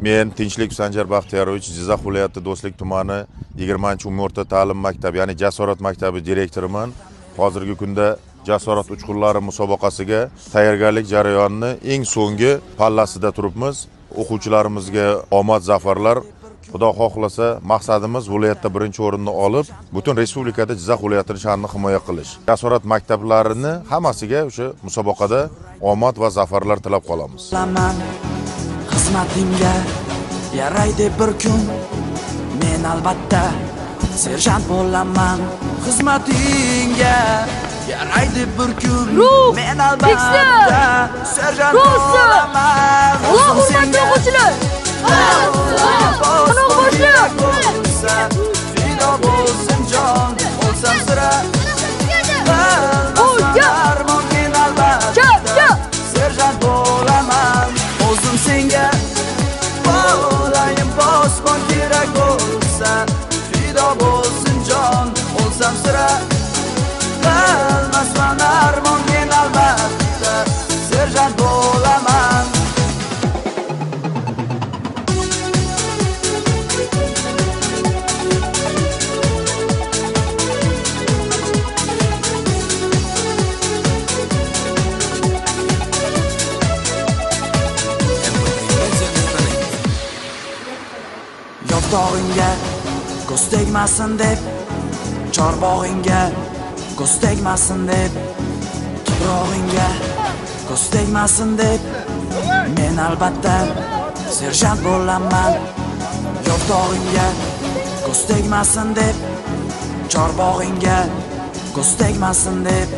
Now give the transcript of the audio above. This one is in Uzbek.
Men Tinchlik Sanjar Baxtiyorovich, Jizzax viloyati Do'stlik tumani 20-umumiy o'rta ta'lim maktabi, ya'ni Jasorat maktabi direktoriman. Hozirgi kunda Jasorat uchqunlari musobaqasiga tayyorgarlik jarayonini eng so'nggi pallasida turibmiz. O'quvchilarimizga omad, zafarlar. Xudo xohlasa, maqsadimiz viloyatda birinchi o'rinni olib, butun respublikada Jizzax viloyatining sha'nini himoya qilish. Jasorat maktablarini hammasiga o'sha musobaqada omad va zafarlar tilab qolamiz. Xizmatingga yaraydi bir kun, men albatta serjant bo'laman. Xizmatingga yaraydi bir kun, men albatta serjant bo'laman. Alloh hurmatli o'quvchilar, qanot boshliq, fido bo'lsin jon, olsam sira armon, men albatta serjant bo'laman. O'zim senga bo'layim, bosmon kerak bo'lsa, fido bo'lsin jon, olsam sira qilmasman armon, men albatta serjant bo'laman. Yo'qdog'ingga ko'z tegmasin deb, chorbog'ingga ko'z tegmasin deb, tuprog'ingga ko'z tegmasin deb, men albatta serjant bo'laman. Yo'qdog'ingga ko'z tegmasin deb, chorbog'ingga ko'z tegmasin deb,